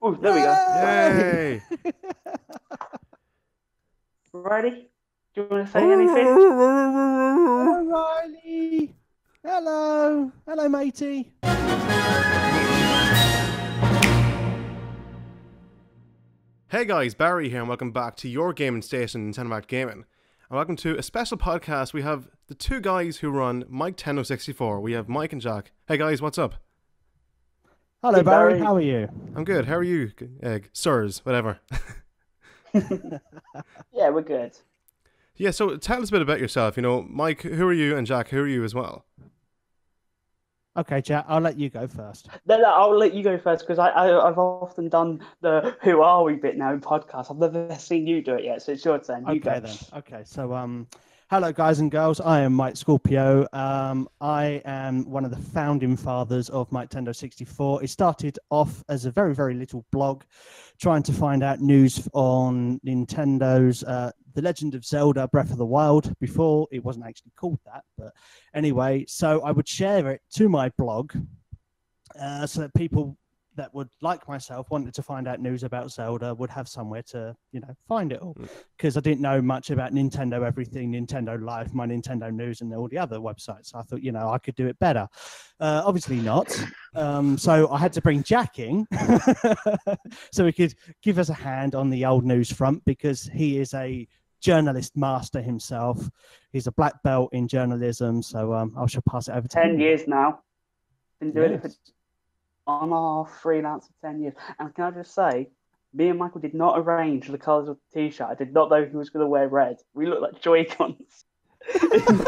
Oh, there we go. Yay! Ready? Do you want to say anything? Hello, Riley. Hello. Hello, matey. Hey guys, Barry here and welcome back to your gaming station, Nintendo Mac Gaming. And welcome to a special podcast. We have the two guys who run Miketendo64. We have Mike and Jack. Hey guys, what's up? Hello, Hey, Barry. Barry. How are you? I'm good. How are you? Sirs, whatever. Yeah, we're good. Yeah, so tell us a bit about yourself. You know, Mike, who are you? And Jack, who are you as well? Okay, Jack, I'll let you go first. No, I'll let you go first because I've often done the "Who are we" bit now in podcasts. I've never seen you do it yet, so it's your turn. You Okay, go. then. Okay, so, hello, guys and girls. I am Mike Scorpio. I am one of the founding fathers of Miketendo64. It started off as a very, very little blog trying to find out news on Nintendo's The Legend of Zelda Breath of the Wild. Before, it wasn't actually called that, but anyway, so I would share it to my blog so that people that would, like myself, wanted to find out news about Zelda would have somewhere to, find it all. Because I didn't know much about Nintendo Everything, Nintendo Life, My Nintendo News, and all the other websites. I thought, I could do it better. Obviously not. So I had to bring Jack in so he could give us a hand on the old news front, because he is a journalist master himself. He's a black belt in journalism. So I shall pass it over to 10 him. years now. Been doing it Yes. on our freelance for 10 years. And can I just say, me and Michael did not arrange the colours of the t-shirt. I did not know he was going to wear red. We look like Joy-Cons.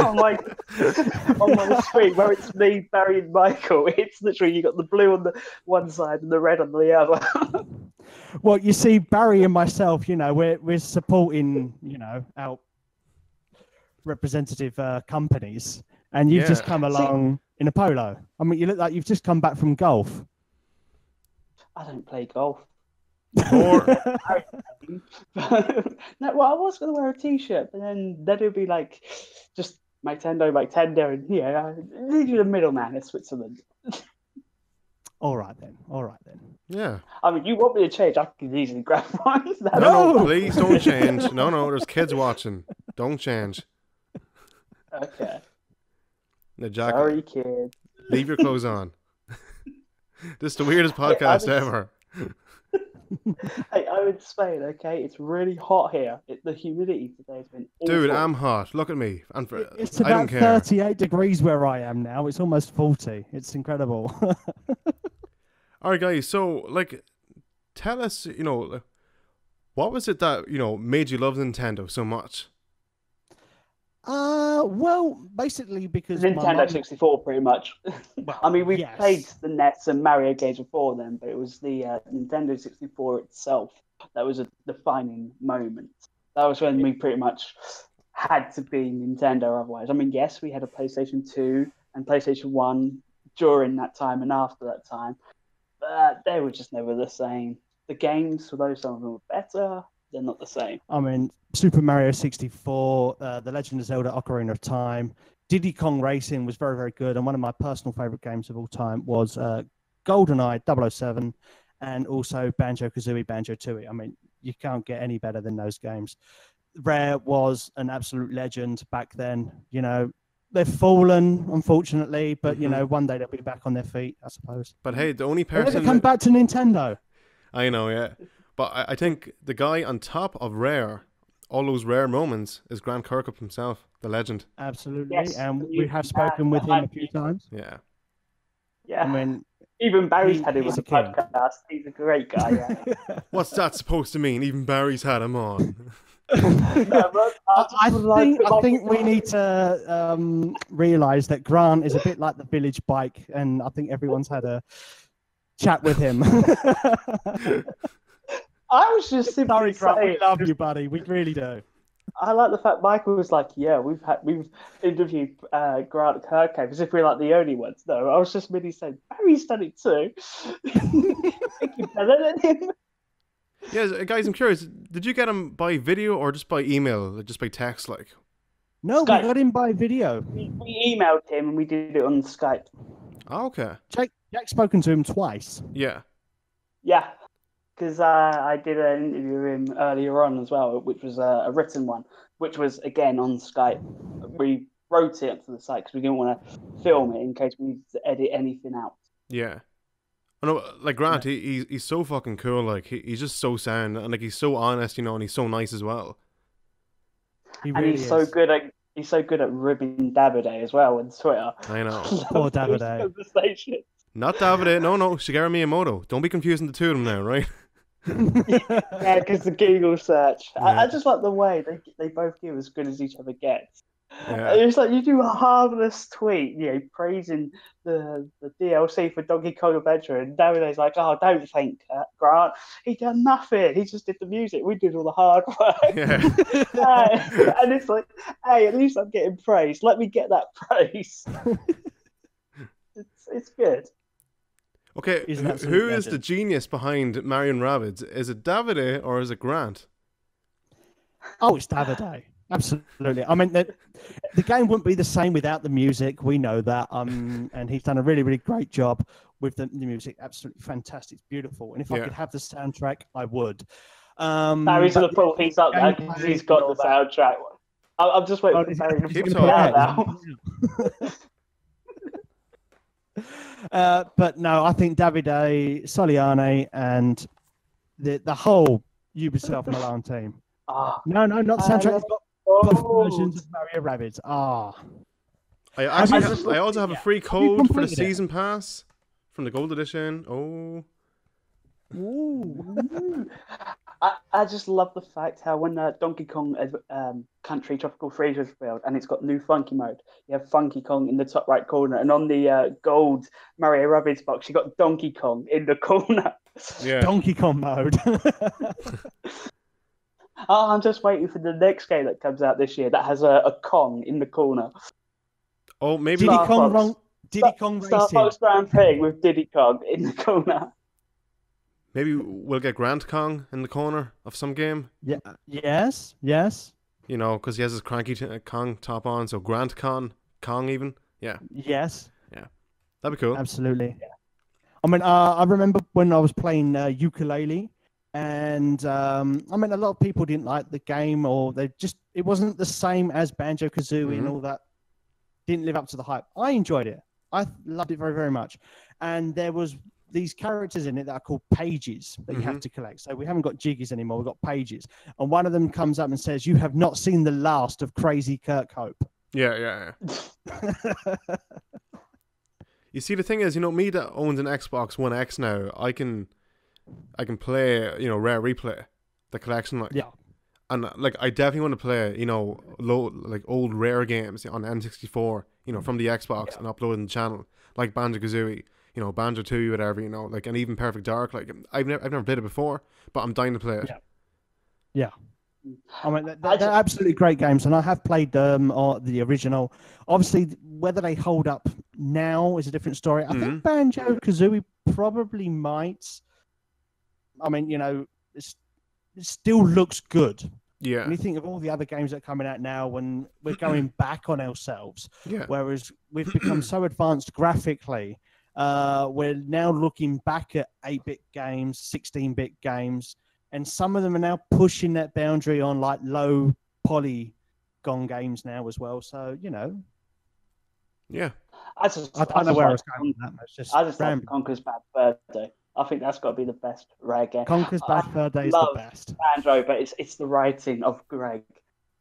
on my screen where it's me, Barry, and Michael. It's literally you got the blue on the one side and the red on the other. Well, you see, Barry and myself, we're supporting, our representative companies, and you've just come along in a polo. I mean, you look like you've just come back from golf. I don't play golf. Or No, well, I was going to wear a t-shirt, but then it would be like just Miketendo, and you're the middleman in Switzerland. All right then. yeah. I mean, you want me to change? I can easily grab one. No, please don't change. No, there's kids watching. Don't change. Okay. No, Jack, Sorry, kid. leave your clothes on. This is the weirdest podcast ever. Hey, I'm in Spain, okay? It's really hot here. The humidity today has been awful. Dude, I'm hot. Look at me. It's I don't about care. 38 degrees where I am now. It's almost 40. It's incredible. All right, guys. So, tell us, what was it that, made you love Nintendo so much? Well, basically because Nintendo 64, pretty much. Well, I mean, we've yes. played the NES and Mario games before then, but it was the Nintendo 64 itself that was a defining moment. That was when we pretty much had to be Nintendo otherwise. I mean, yes, we had a PlayStation 2 and PlayStation 1 during that time and after that time, but they were just never the same. The games, although some of them were better, they're not the same. I mean, Super Mario 64, The Legend of Zelda Ocarina of Time, Diddy Kong Racing was very, very good. And one of my personal favorite games of all time was GoldenEye 007 and also Banjo-Kazooie, Banjo-Tooie. I mean, you can't get any better than those games. Rare was an absolute legend back then. They've fallen, unfortunately, but, one day they'll be back on their feet, I suppose. But hey, the only They'll person... never come back to Nintendo. I know, yeah. But I think the guy on top of Rare, all those rare moments, is Grant Kirkhope himself, the legend. Absolutely. Yes, And we have spoken with him a few times. Yeah. Yeah. I mean, even Barry's had him on he's the a king. podcast. He's a great guy. Yeah. What's that supposed to mean? Even Barry's had him on. No, but I think we need to realise that Grant is a bit like the village bike, and I think everyone's had a chat with him. I was just simply Sorry, Grant, saying, we love you, buddy. We really do. I like the fact Michael was like, yeah, we've interviewed Grant Kirkhope as if we're like the only ones. No, I was just merely saying Barry's done it too. Think you're better than him. Yeah, guys, I'm curious. Did you get him by video or just by email, just by text, like? No, Skype. we got him by video. We emailed him and we did it on Skype. Oh, okay. Jack's spoken to him twice. Yeah. Yeah. because I did an interview with him earlier on as well, which was a written one, which was again on Skype. We wrote it up to the site because we didn't want to film it in case we needed to edit anything out. Yeah. I know, like Grant, he's so fucking cool. Like he's just so sound, and like he's so honest, you know, and he's so nice as well. He's so good at ribbing Davide as well on Twitter. I know. Poor Davide. Not Davide. No, Shigeru Miyamoto. Don't be confusing the two of them now, right? Yeah, because the Google search. Yeah. I just like the way they both give as good as each other gets. Yeah. It's like you do a harmless tweet, praising the DLC for Donkey Kong Adventure, and Davide's like, "Oh, don't thank Grant. He done nothing. He just did the music. We did all the hard work." Yeah. And it's like, hey, at least I'm getting praise. Let me get that praise. It's good. Okay, who is the genius behind Mario and Rabbids? Is it Davide or is it Grant? Oh, it's Davide. Absolutely. I mean, the game wouldn't be the same without the music. We know that. And he's done a really, really great job with the music. Absolutely fantastic. It's beautiful. And if I could have the soundtrack, I would. Barry's going to pull things up now because he's got the soundtrack. I'm just waiting for Barry to pull it out now. But no, I think Davide, Soliane, and the whole Ubisoft Milan team. No, not the soundtrack. It's got versions of Mario Rabbids. I also have a free code for the season pass from the gold edition. Ooh. I just love the fact how when Donkey Kong Country Tropical Freeze was revealed and it's got new Funky mode, you have Funky Kong in the top right corner, and on the gold Mario Rabbids box, you got Donkey Kong in the corner. Yeah. Donkey Kong mode. I'm just waiting for the next game that comes out this year that has a Kong in the corner. Oh, maybe Diddy Kong Star Racing. Fox Grand Prix with Diddy Kong in the corner. Maybe we'll get Grant Kong in the corner of some game. Yeah. Yes. You know, because he has his cranky Kong top on, so Grant Kong even. Yeah. Yes. Yeah. That'd be cool. Absolutely. Yeah. I mean, I remember when I was playing ukulele. And I mean, a lot of people didn't like the game, or it wasn't the same as Banjo-Kazooie and all that. Didn't live up to the hype. I enjoyed it. I loved it very, very much. And there was these characters in it that are called pages that you have to collect. So we haven't got jiggies anymore. We've got pages. And one of them comes up and says, "You have not seen the last of Crazy Kirkhope." Yeah. You see, the thing is, me that owns an Xbox One X now, I can play, Rare Replay, the collection, and I definitely want to play, old Rare games on N64, from the Xbox and upload in the channel, like Banjo-Kazooie, Banjo 2, whatever, and even Perfect Dark. Like I've never played it before, but I'm dying to play it. Yeah. I mean, they're absolutely great games, and I have played them or the original. Obviously, whether they hold up now is a different story. I think Banjo-Kazooie probably might. I mean, it still looks good. Yeah. When you think of all the other games that are coming out now, when we're going back on ourselves, whereas we've become so advanced graphically, we're now looking back at 8-bit games, 16-bit games, and some of them are now pushing that boundary on like low polygon games now as well. So, Yeah. I don't know where I was going with that. I just like Conker's Bad Fur Day. I think that's got to be the best Rare game. Conker's Bad Fur Day is the best. Banjo, but it's the writing of Greg.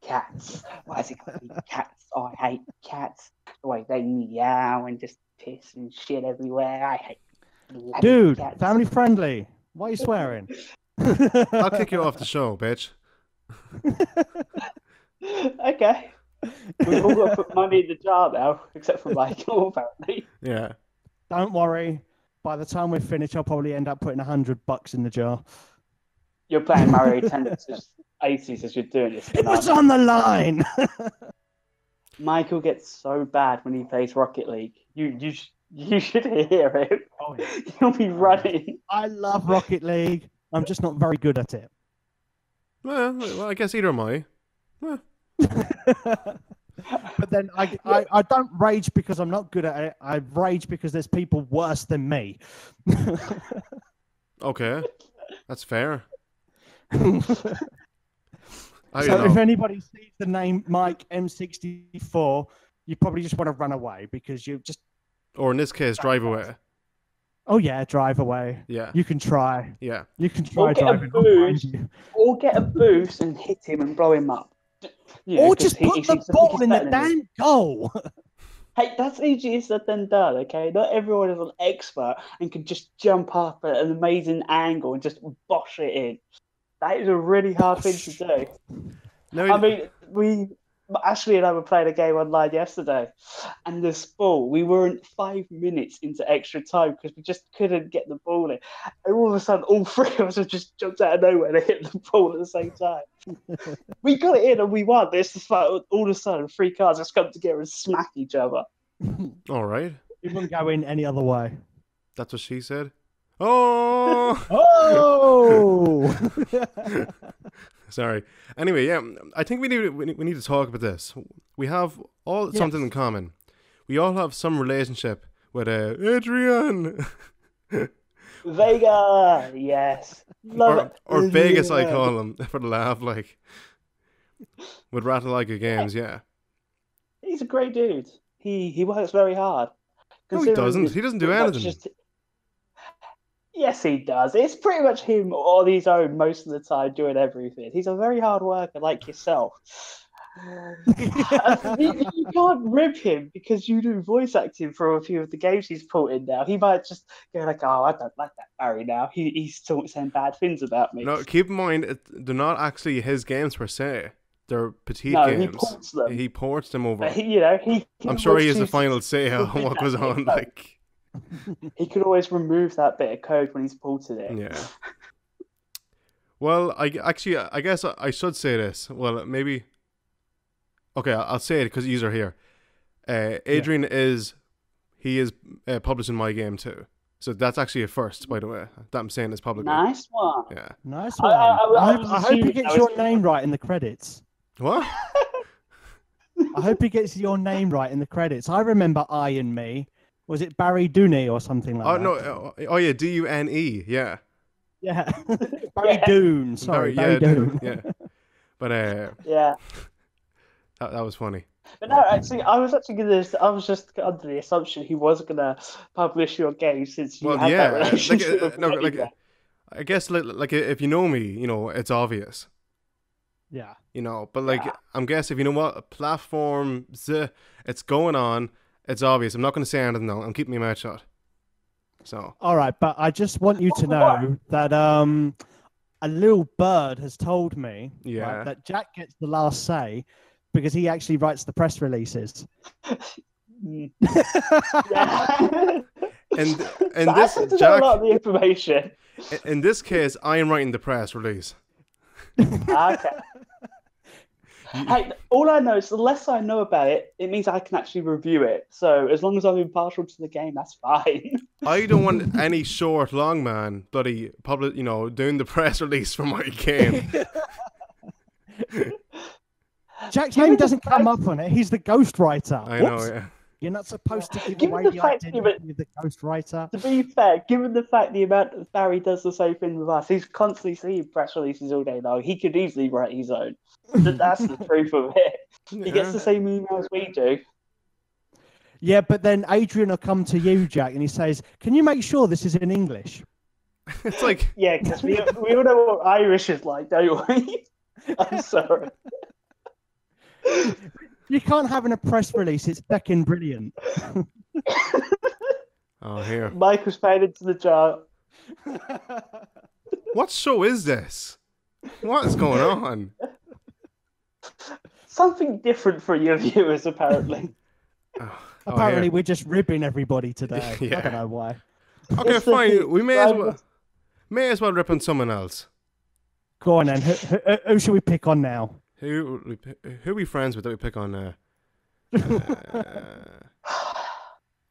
Cats. Why is it got to be cats? Oh, I hate cats. The way they meow and just piss and shit everywhere. I hate Dude, cats. Family friendly. Why are you swearing? I'll kick you off the show, bitch. Okay. We've all got to put money in the jar now, except for Michael, apparently. Yeah. Don't worry. By the time we're finished, I'll probably end up putting $100 in the jar. You're playing Mario Tennis 80s as you're doing this. It was on the line. Michael gets so bad when he plays Rocket League. You should hear him. Oh, yeah. He'll be running. I love Rocket League. I'm just not very good at it. Well, I guess either am I. But then I don't rage because I'm not good at it. I rage because there's people worse than me. Okay. That's fair. So if anybody sees the name Mike M64, you probably just want to run away because you just... Or in this case, drive away. Oh yeah, drive away. Yeah. You can try. Yeah. You can try Or get driving. or get a boost and hit him and blow him up. Or just put the ball in the damn goal. Hey, that's easier said than done, okay? Not everyone is an expert and can just jump up at an amazing angle and just bosh it in. That is a really hard thing to do. No, I mean, Ashley and I were playing a game online yesterday, and this ball, we weren't 5 minutes into extra time because we just couldn't get the ball in. And all of a sudden, all three of us have just jumped out of nowhere to hit the ball at the same time. We got it in and we won. It's just like all of a sudden, 3 cars just come together and smack each other. all right. It wouldn't go in any other way. That's what she said. Oh! Oh! Sorry. Anyway, yeah, I think we need to talk about this. We have all something in common. We all have some relationship with Adrian. Vega, yes. Or Vegas, I call him, for the laugh, like. With Ratalaika Games, yeah. He's a great dude. He works very hard. No, he doesn't. He doesn't do anything. Yes, he does. It's pretty much him on his own most of the time doing everything. He's a very hard worker like yourself. You can't rib him because you do voice acting for a few of the games he's put in now. He might just go like, oh, I don't like that Barry now. He's saying bad things about me. No, keep in mind, they're not actually his games per se. They're petite games. He ports them. He ports them over. I'm sure he has the final say on what goes on. Like, he could always remove that bit of code when he's ported it. Yeah. Well, I guess I should say this. Well, maybe. Okay, I'll say it because you are here. Adrian is publishing my game too, so that's actually a first, by the way. That I'm saying this publicly. Nice one. Yeah. Nice one. I hope he gets your name right in the credits. What? I hope he gets your name right in the credits. I remember I and Me. Was it Barry Dooney or something like that? No. Oh yeah, Dune. Yeah. Yeah. Barry Doon. Sorry, Barry Doon. Yeah. But yeah. That was funny. But no, actually, I was just under the assumption he was gonna publish your game since you had that relationship. I guess like if you know me, you know it's obvious. Yeah. You know, but I'm guessing if you know what platform it's going on, it's obvious. I'm not going to say anything though. I'm keeping my mouth shut. So. All right, but I just want you to know that a little bird has told me that Jack gets the last say because he actually writes the press releases. And this Jack, a lot of the information. In this case, I am writing the press release. Okay. Hey, all I know is the less I know about it, it means I can actually review it. So as long as I'm impartial to the game, that's fine. I don't want any short, long man bloody public, doing the press release for my game. Jack's name doesn't come up on it. He's the ghostwriter. I know, yeah. You're not supposed to give away the identity of the ghostwriter. To be fair, given the fact the amount that Barry does the same thing with us, he's constantly seeing press releases all day long. He could easily write his own. That's the truth of it. He gets the same emails we do. Yeah, but then Adrian will come to you, Jack, and he says, "Can you make sure this is in English?" It's like... Yeah, because we all know what Irish is like, don't we? I'm sorry. You can't have a press release. It's becking brilliant. Oh, here. Mike was paid into the jar. What show is this? What is going on? Something different for your viewers, apparently. Apparently, we're just ribbing everybody today. Yeah. I don't know why. Okay, fine. We may as well rip on someone else. Go on then. Who should we pick on now? Who are we friends with that we pick on?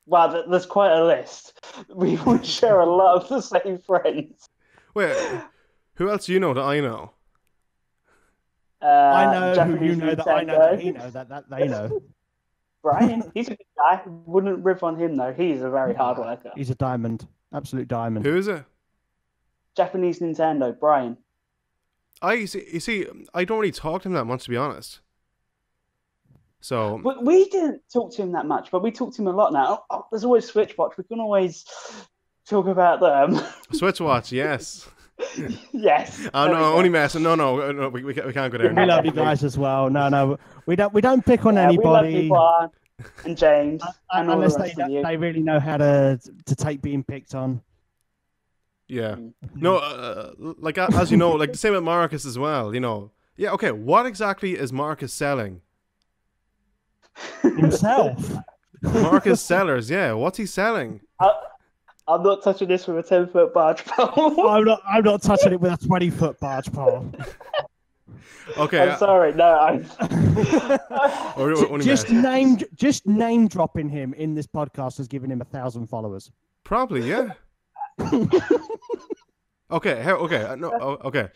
Wow, there's quite a list. We would share a lot of the same friends. Wait, who else do you know that I know? I know who you know that I know that he knows that they know. Brian, he's a good guy. Wouldn't rip on him though. He's a very hard worker. He's a diamond, absolute diamond. Who is it? Japanese Nintendo, Brian. You see, I don't really talk to him that much, to be honest. So We didn't talk to him that much, but we talk to him a lot now. Oh, there's always Switchwatch. We can always talk about them. Switchwatch, yes. Yes. No, only messing. No, we can't go there. We love you guys as well. No, we don't pick on anybody. We love you, and James, and unless all the rest of you. they really know how to take being picked on. Yeah. No, like as you know, like the same with Marcus as well. You know. Yeah. Okay. What exactly is Marcus selling? Himself. Marcus Sellers. Yeah. What's he selling? I'm not touching this with a 10-foot barge pole. I'm not touching it with a 20-foot barge pole. Okay. I'm sorry. No, just name dropping him in this podcast has given him 1,000 followers. Probably, yeah. Okay. No. Okay.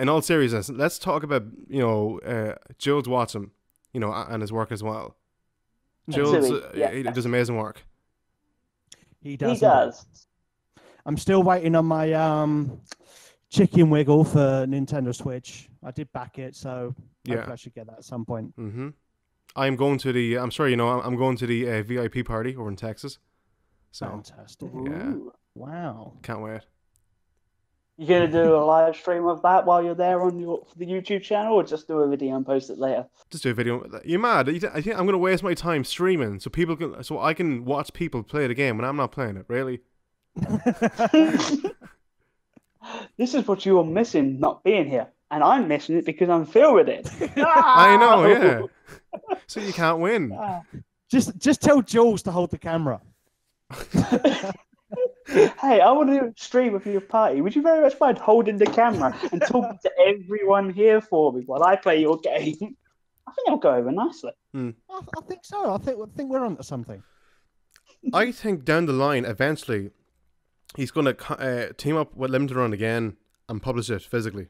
In all seriousness, let's talk about Jules Watson, and his work as well. Jules, he does amazing work. He does. He does. I'm still waiting on my chicken wiggle for Nintendo Switch. I did back it, so hopefully I should get that at some point. Mm-hmm. I'm going to the. I'm sure you know. I'm going to the VIP party over in Texas. So fantastic! Yeah. Wow. Can't wait. You gonna do a live stream of that while you're there on the YouTube channel, or just do a video and post it later? Just do a video. You mad? I think I'm gonna waste my time streaming so I can watch people play the game when I'm not playing it. Really? This is what you are missing, not being here, and I'm missing it because I'm filming it. I know, yeah. So you can't win. Just tell Jules to hold the camera. Hey, I want to do a stream of your party. Would you very much mind holding the camera and talking to everyone here for me while I play your game? I think it'll go over nicely. I think so. I think we're onto something. I think down the line, eventually, he's going to team up with Limited Run again and publish it physically.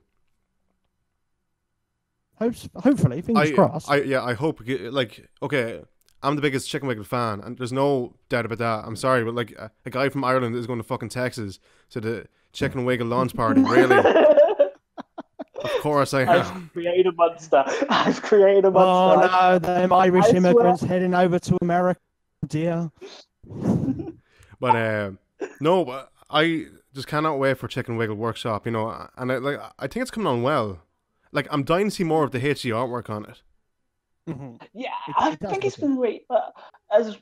Hopefully, fingers crossed. I hope. Like, okay, I'm the biggest Chicken Wiggle fan, and there's no doubt about that. I'm sorry, but like a guy from Ireland is going to fucking Texas to the Chicken Wiggle launch party. Really? Of course I am. I've created a monster. Oh no, them Irish immigrants heading over to America, dear. But no, but I just cannot wait for Chicken Wiggle Workshop. And I think it's coming on well. Like, I'm dying to see more of the HD artwork on it. Mm-hmm. Yeah, I think it's been great, but as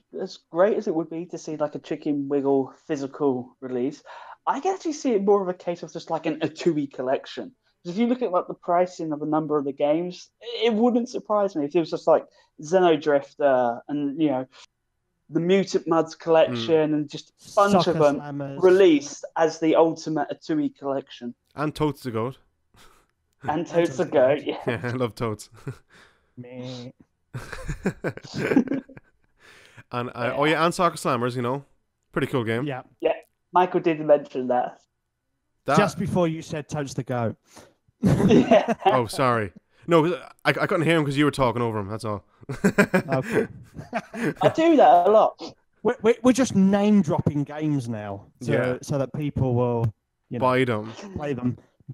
great as it would be to see like a Chicken Wiggle physical release, I can actually see it more of a case of just like a TUI collection. If you look at like the pricing of a number of the games, it wouldn't surprise me if it was just like Xenodrifter and the Mutant Muds collection and just a bunch of them released as the ultimate TUI collection. And Toads the Goat. And Toads the Goat, yeah. Yeah, I love Toads. Me. And and Soccer Slammers, pretty cool game. Yeah. Michael did mention that. Just before you said Toads the Goat. Yeah. Oh, sorry. No, I couldn't hear him because you were talking over him. That's all. Okay. I do that a lot. We're just name dropping games now, so that people will buy them,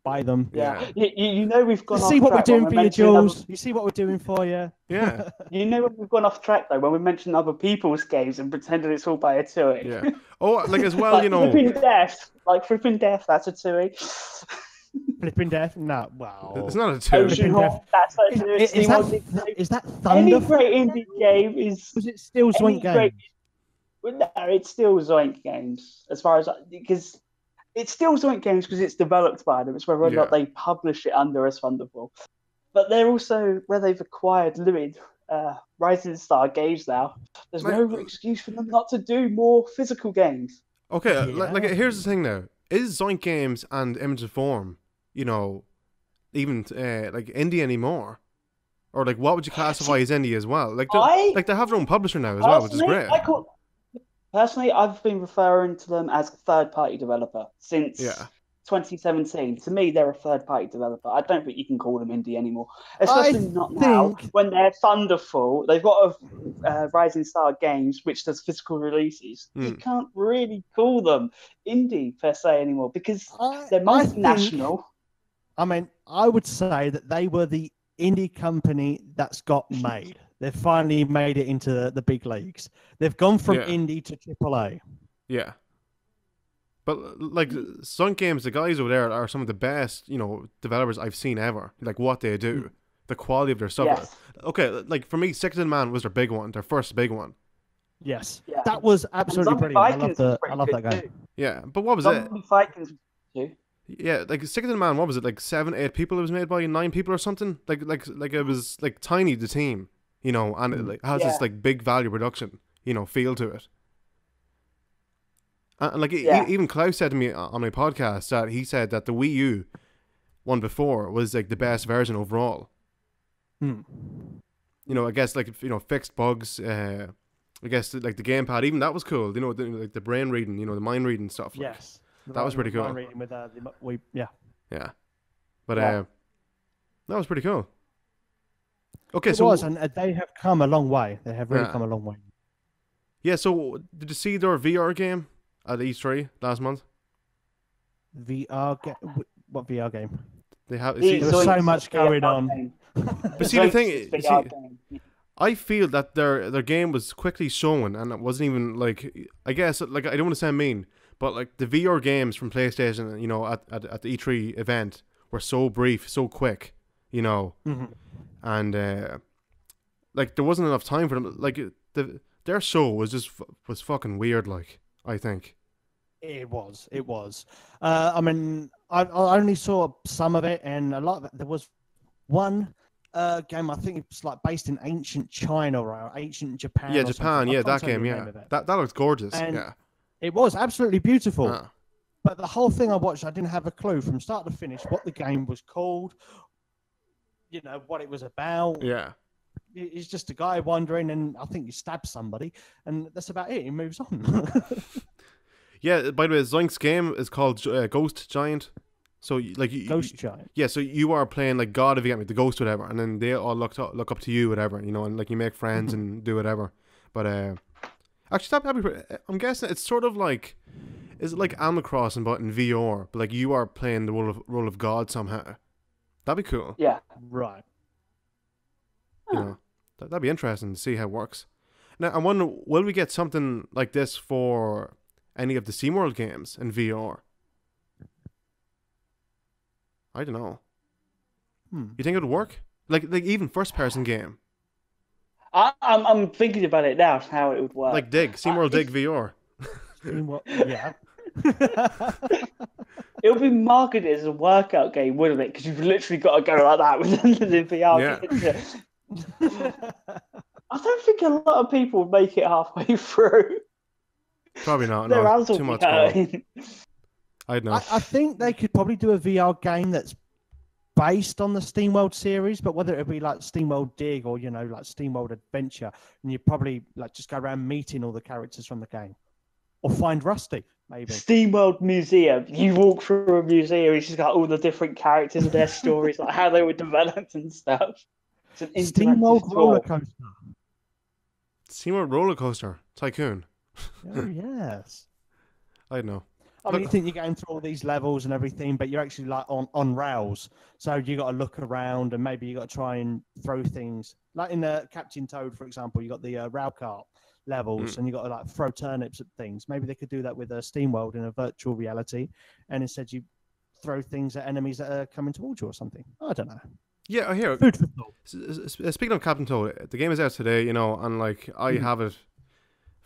buy them. Yeah. We've gone. You see what we're doing for you, Jules. You see what we're doing for you. Yeah. We've gone off track though when we mention other people's games and pretended it's all by a TUI. Yeah. Oh, like as well, Flipping Death, that's a TUI. Flipping Death? No, wow. It's not a TUI. Ocean Hawk, that's a TUI. Is that Thunder? Any great indie game is. Was it still Zoink Games? No, it's still Zoink Games as far as because it's still Zoink Games because it's developed by them. It's whether or not they publish it under as Thunderful. But they're also where they've acquired Limited Rising Star Games now. There's no excuse for them not to do more physical games. Okay, here's the thing now: is Zoink Games and Image of Form, even like indie anymore, or like what would you classify as indie as well? Like they have their own publisher now as well, which is great. Personally, I've been referring to them as a third-party developer since 2017. To me, they're a third-party developer. I don't think you can call them indie anymore, I especially not now think when they're Thunderful. They've got a Rising Star Games, which does physical releases. You can't really call them indie per se anymore because they're multinational. I would say that they were the indie company that's got made. They've finally made it into the big leagues. They've gone from indie to AAA. Yeah. But like Sunk Games, the guys over there are some of the best, developers I've seen ever. Like what they do, the quality of their stuff. Yes. Okay, like for me, Six and Man was their big one, their first big one. Yes, that was absolutely brilliant. I love that game. Yeah, but what was Zombie Vikings too. Yeah, like Six and Man, what was it? Like 7, 8 people it was made by, 9 people or something. Like it was like tiny, the team, and it like has this like big value production, feel to it. And like even Klaus said to me on my podcast that he said that the Wii U one before was like the best version overall. I guess like fixed bugs. I guess like the gamepad, even that was cool. Like the brain reading, the mind reading stuff. Like, yes, that was pretty cool. Mind reading with yeah, but that was pretty cool. Okay, it was, and they have come a long way. They have really come a long way. Yeah. So did you see their VR game at E3 last month? VR game? What VR game? They have. There was so much going on. But see, the thing, I feel that their game was quickly shown, and it wasn't even like, I guess, like, I don't want to sound mean, but like the VR games from PlayStation, at the E3 event were so brief, so quick, and like there wasn't enough time for them. Like their show was fucking weird. Like, I think it was. I mean, I only saw some of it, and a lot of it. There was one game, I think it's like based in ancient China or ancient Japan. Yeah, Japan. Yeah, that game. Yeah, that looks gorgeous. And it was absolutely beautiful. But the whole thing I watched, I didn't have a clue from start to finish what the game was called. What it was about. Yeah. He's just a guy wandering, and I think he stabs somebody, and that's about it. He moves on. Yeah. By the way, Zoink's game is called Ghost Giant. So like Ghost Giant. Yeah, so you are playing like God, if you get me, the ghost, whatever, and then they all look up to you, whatever, and like you make friends and do whatever. But actually, that'd be I'm guessing it's sort of like, is it like Animal Crossing but in VR? But like you are playing the role of God somehow. That'd be cool. Yeah. Right. That'd be interesting to see how it works. Now I wonder, will we get something like this for any of the SteamWorld games in VR? I don't know. You think it would work? Like even first person game? I'm thinking about it now, how it would work. Like SteamWorld Dig VR. Yeah. It would be marketed as a workout game, wouldn't it? Because you've literally got to go like that with the VR. Yeah. I don't think a lot of people would make it halfway through. Probably not. Their No, hands will too be much. I don't know. I think they could probably do a VR game that's based on the SteamWorld series, but whether it be like SteamWorld Dig or like SteamWorld Adventure, and you probably like just go around meeting all the characters from the game, or find Rusty maybe. SteamWorld Museum. You walk through a museum, it's just got all the different characters and their stories, like how they were developed and stuff. It's an SteamWorld Roller Coaster. SteamWorld Roller Coaster Tycoon. Oh yes. I don't know. I mean, you think you're going through all these levels and everything, but you're actually like on rails. So you got to look around, and maybe you got to try and throw things. Like in the Captain Toad, for example, you got the rail cart levels, and you got to like throw turnips at things. Maybe they could do that with a SteamWorld in a virtual reality, and instead you throw things at enemies that are coming towards you or something. I don't know. Yeah, I hear. Food for thought. Speaking of Captain Toad, the game is out today, and like I have it.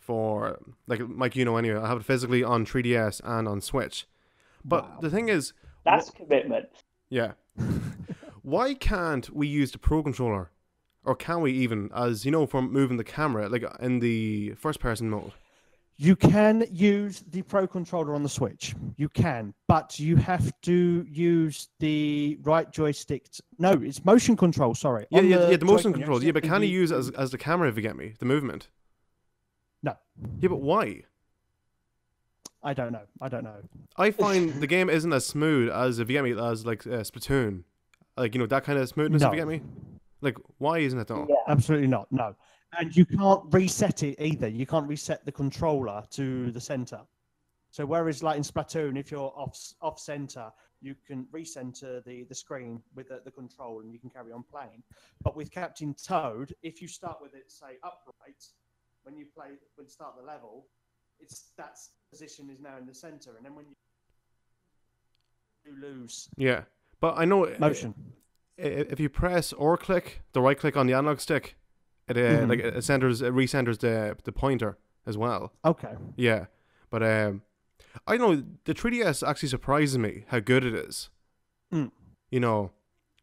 For like Mike, anyway, I have it physically on 3DS and on Switch. But the thing is, that's commitment. Yeah. Why can't we use the Pro Controller, or can we even, as for moving the camera, like in the first-person mode? You can use the Pro Controller on the Switch. You can, but you have to use the right joystick. No, it's motion control. Sorry. Yeah, the motion control. Yeah, but can you use it as the camera, if you get me, the movement? No. Yeah, but why? I don't know. I find the game isn't as smooth as, if you get me, as like Splatoon. Like, that kind of smoothness, if you get me. Like, why isn't it though? Yeah. Absolutely not. No. And you can't reset it either. You can't reset the controller to the center. So whereas like in Splatoon, if you're off center, you can recenter the screen with the control and you can carry on playing. But with Captain Toad, if you start with it, say, upright, when you start the level, that position is now in the center. And then when you lose... Yeah. But I know... motion. If you press or click the right click on the analog stick, it recenters the pointer as well. Okay. Yeah, but I know the 3DS actually surprises me how good it is. With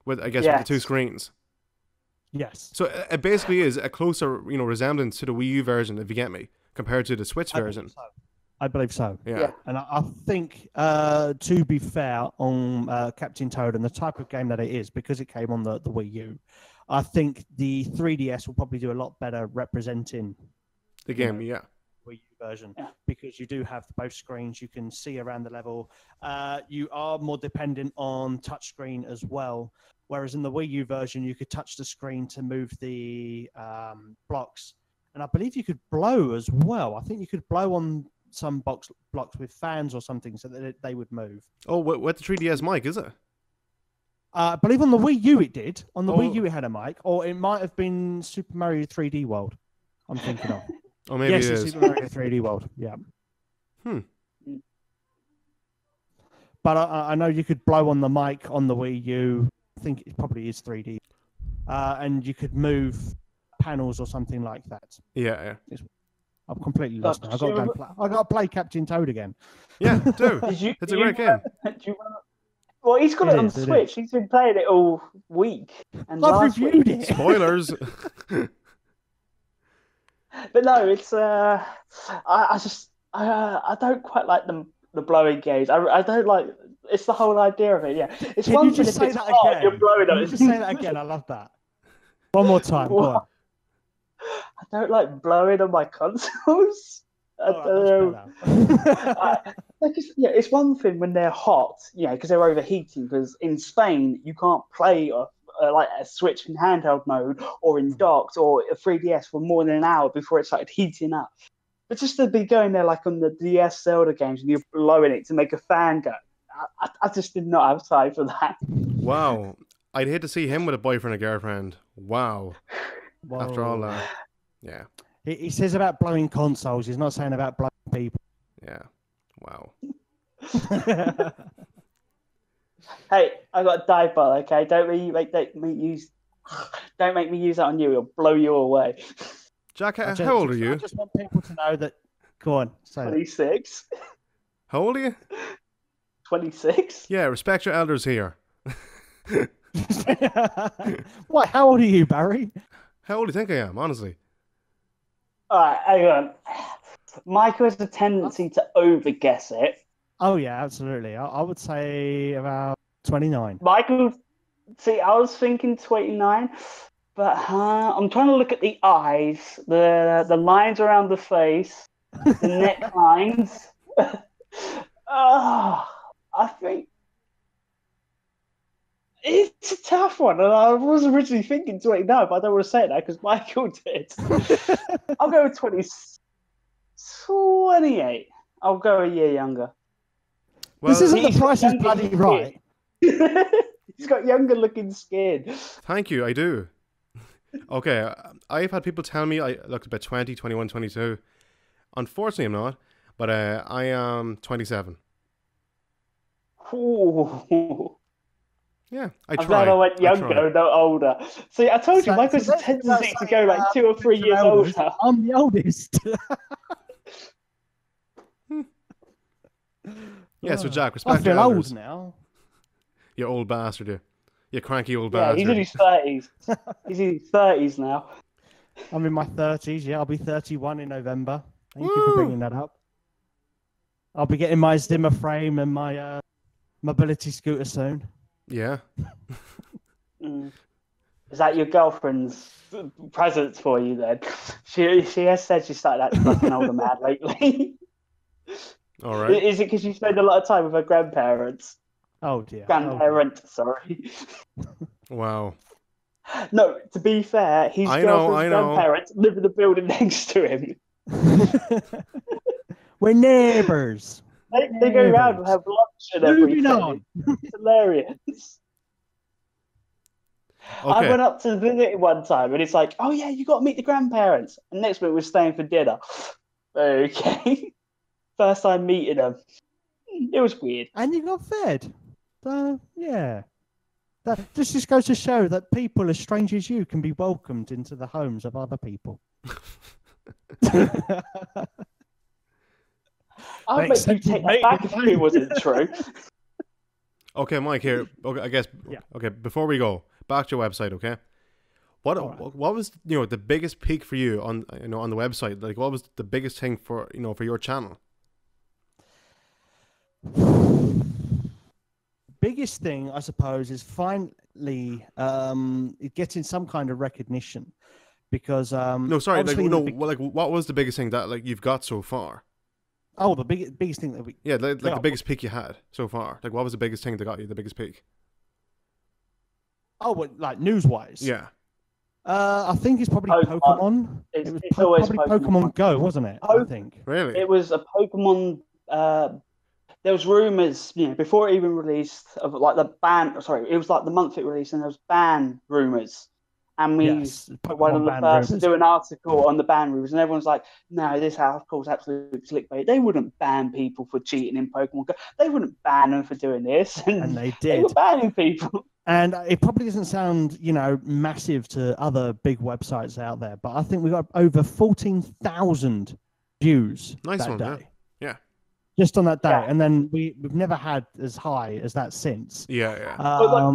with the two screens. Yes. So it basically is a closer resemblance to the Wii U version, if you get me, compared to the Switch version. I believe so. Yeah. And I think, to be fair, on Captain Toad and the type of game that it is, because it came on the Wii U, I think the 3DS will probably do a lot better representing the game, Wii U version, because you do have both screens. You can see around the level. You are more dependent on touchscreen as well, whereas in the Wii U version, you could touch the screen to move the blocks. And I believe you could blow as well. I think you could blow on some blocks with fans or something so that they would move. Oh, with the 3DS mic, is it? I believe on the Wii U it did. On the Wii U it had a mic, or it might have been Super Mario 3D World. I'm thinking of. Oh, maybe yes, it is. Super Mario 3D World. Yeah. But I know you could blow on the mic on the Wii U. I think it probably is 3D, and you could move panels or something like that. Yeah. I'm completely lost now. I got to play Captain Toad again. Yeah, do. It's a great game. Well, he's got it on Switch. He's been playing it all week. And I've reviewed it. Spoilers. But no, it's I don't quite like the blowing games. I don't like. It's the whole idea of it. Yeah, it's Can one you thing just if say it's that hot, again? you're blowing on it. Just say that again. I love that. One more time. Go on. I don't like blowing on my consoles. I don't know. It's one thing when they're hot, because they're overheating. Because in Spain, you can't play like a Switch in handheld mode or in docks or a 3DS for more than an hour before it started heating up. But just to be going there like on the DS Zelda games and you're blowing it to make a fan go, I just did not have time for that. Wow. I'd hate to see him with a boyfriend or girlfriend. Wow. Whoa. After all that. Yeah. He says about blowing consoles. He's not saying about blowing people. Yeah. Wow. Hey, I got a dive bar, okay? Don't make me use that on you. It'll blow you away. Jack, how old are you? I just want people to know that. Go on. 26. How old are you? 26. Yeah, respect your elders here. What? How old are you, Barry? How old do you think I am, honestly? All right, hang on. Michael has a tendency to overguess it. Oh, yeah, absolutely. I would say about 29. Michael, see, I was thinking 29, but I'm trying to look at the eyes, the lines around the face, the necklines. I think it's a tough one, and I was originally thinking 29, but I don't want to say that because Michael did. I'll go with 28. I'll go a year younger. Well, this isn't The Price is Bloody Right. He's got younger looking skin. Thank you, I do. Okay, I've had people tell me I look about 20, 21, 22. Unfortunately, I'm not, but I am 27. Ooh. Yeah, I I'm try. glad I went younger, not older. See, I told you, Michael's a tendency to go like 2 or 3 years older. I'm the oldest. Yeah, so Jack, respect I feel your elders. old now. You old bastard, you cranky old bastard. Yeah, he's in his 30s. He's in his 30s now. I'm in my 30s, yeah. I'll be 31 in November. Thank you for bringing that up. I'll be getting my Zimmer frame and my mobility scooter soon. Yeah. Is that your girlfriend's presents for you then? She has said she started acting like an older man lately. All right. Is it because you spend a lot of time with her grandparents? Oh dear. Grandparent, sorry. Wow. No, to be fair, his I girlfriend's know. grandparents live in the building next to him. Oh dear. We're neighbours. They go around and have lunch and Moving everything. on. It's hilarious. I Okay. went up to visit him one time and it's like, oh yeah, you got to meet the grandparents. And next week we're staying for dinner. Okay. First time meeting them. It was weird. And you got fed. So yeah. This just goes to show that people as strange as you can be welcomed into the homes of other people. I'd make you take that back if it wasn't true. Okay, Mike. Here. Okay, I guess. Yeah. Okay, before we go, back to your website. Okay. What was the biggest peak for you on on the website? Like, what was the biggest thing for for your channel? Biggest thing, I suppose, is finally getting some kind of recognition, because No, sorry, like obviously like what was the biggest thing that like you've got so far? oh, the biggest thing that we like the biggest peak you had so far. Like, what was the biggest thing that got you the biggest peak? oh, what, like news-wise? Yeah. I think it's probably Pokemon. It's It was always probably Pokemon Go, wasn't it? I think. Really? It was a Pokemon. There was rumors, before it even released, of like the ban. Sorry, it was like the month it released, and there was ban rumors. And we were one of the first to do an article on the ban rumors, and everyone's like, "No, this article's absolute clickbait. They wouldn't ban people for cheating in Pokemon Go. They wouldn't ban them for doing this." And they did. They were banning people. And it probably doesn't sound, massive to other big websites out there, but I think we got over 14,000 views that day. Yeah. Just on that day, Yeah. and then we've never had as high as that since. Yeah. Although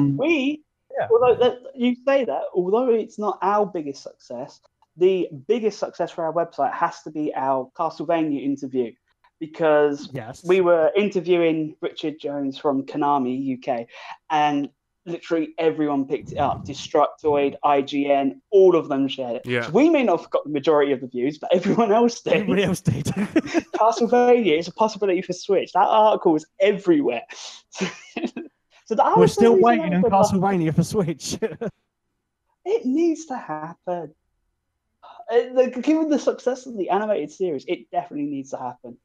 you say that, although it's not our biggest success, the biggest success for our website has to be our Castlevania interview, because we were interviewing Richard Jones from Konami UK, and literally everyone picked it up. Destructoid, IGN, all of them shared it. Yeah. So we may not have got the majority of the views, but everyone else did. Everybody else did. Castlevania is a possibility for Switch. That article was everywhere. So we're still waiting on Castlevania for Switch. It needs to happen. Given the success of the animated series, it definitely needs to happen.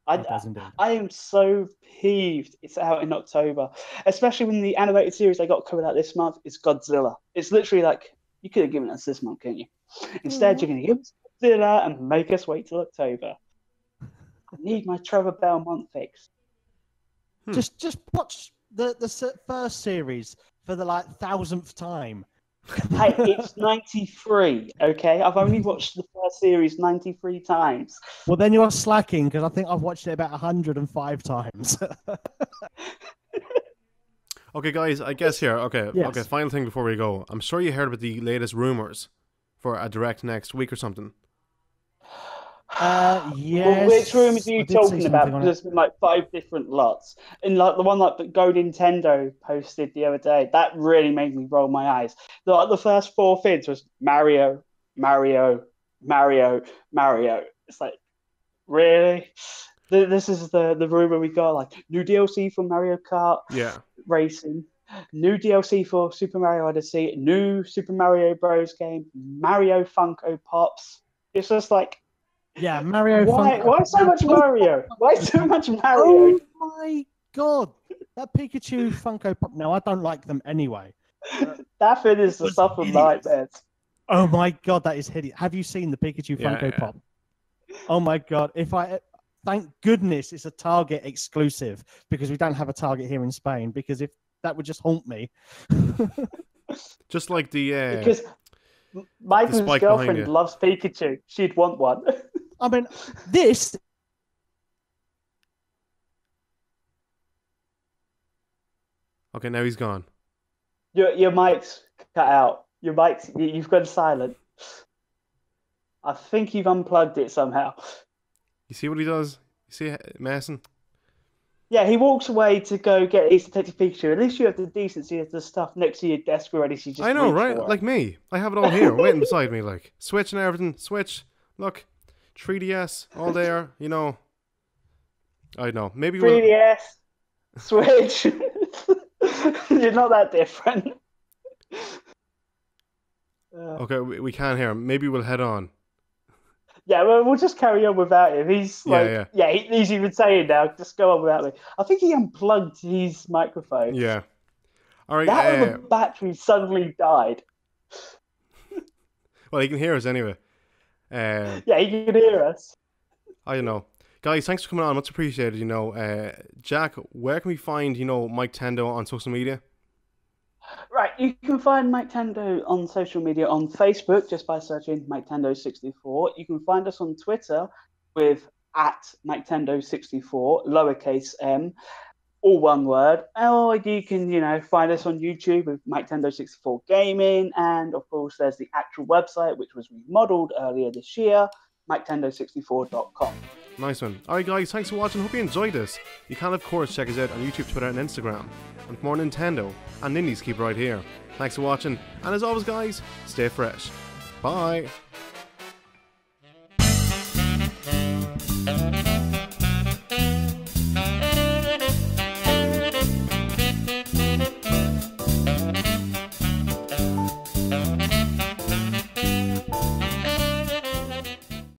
I am so peeved it's out in October, especially when the animated series they got coming out this month is Godzilla. It's literally like, you could have given us this month, couldn't you? Instead, you're going to give us Godzilla and make us wait till October. I need my Trevor Belmont fix. Just watch the first series for the 1,000th time. Hey, it's 93, okay? I've only watched the first series 93 times. Well, then you're slacking, because I think I've watched it about 105 times. Okay, guys, I guess here. Okay, Yes. Okay. Final thing before we go. I'm sure you heard about the latest rumors for a direct next week or something. Yes. Well, which rumors are you talking about? Because there's been like 5 different lots. And like the one that Go Nintendo posted the other day, that really made me roll my eyes. The first 4 things was Mario, Mario, Mario, Mario. It's like, really? This is the rumor we got, like new DLC for Mario Kart Racing, new DLC for Super Mario Odyssey, new Super Mario Bros. Game, Mario Funko Pops. It's just like, yeah, Mario. Why so much Mario? Why so much Mario? Oh my god, that Pikachu Funko Pop. No, I don't like them anyway. That thing is the stuff of nightmares. Oh my god, that is hideous. Have you seen the Pikachu Funko Pop? Oh my god, thank goodness it's a Target exclusive, because we don't have a Target here in Spain, because if that would just haunt me. Just like the because Michael's girlfriend loves Pikachu. She'd want one. I mean, this. Okay, now he's gone. Your mic's cut out. Your mic's, you've gone silent. I think you've unplugged it somehow. You see what he does? You see Mason? Yeah, he walks away to go get his Detective Pikachu. At least you have the decency of the stuff next to your desk already. So you just I know, right? Like me. I have it all here, waiting beside me, like Switch and everything. Switch, look, 3DS, all there, I know. Maybe we'll. 3DS, Switch. You're not that different. Okay, we can hear him. Maybe we'll head on. Yeah, well, we'll just carry on without him. He's Yeah, like, he's even saying now, just go on without me. I think he unplugged his microphone. Yeah. All right. That or the battery suddenly died. Well, he can hear us anyway. Yeah, he can hear us. I don't know. Guys, thanks for coming on. Much appreciated, you know. Jack, where can we find, you know, Miketendo on social media? Right, you can find Miketendo on social media on Facebook just by searching Miketendo64. You can find us on Twitter with @Miketendo64, lowercase m, all one word. Or you can, you know, find us on YouTube with Miketendo64 Gaming. And of course, there's the actual website, which was remodeled earlier this year, Miketendo64.com. Nice one. Alright guys, thanks for watching. Hope you enjoyed this. You can of course check us out on YouTube, Twitter and Instagram. And for more Nintendo and Indies, keep right here. Thanks for watching, and as always guys, stay fresh. Bye!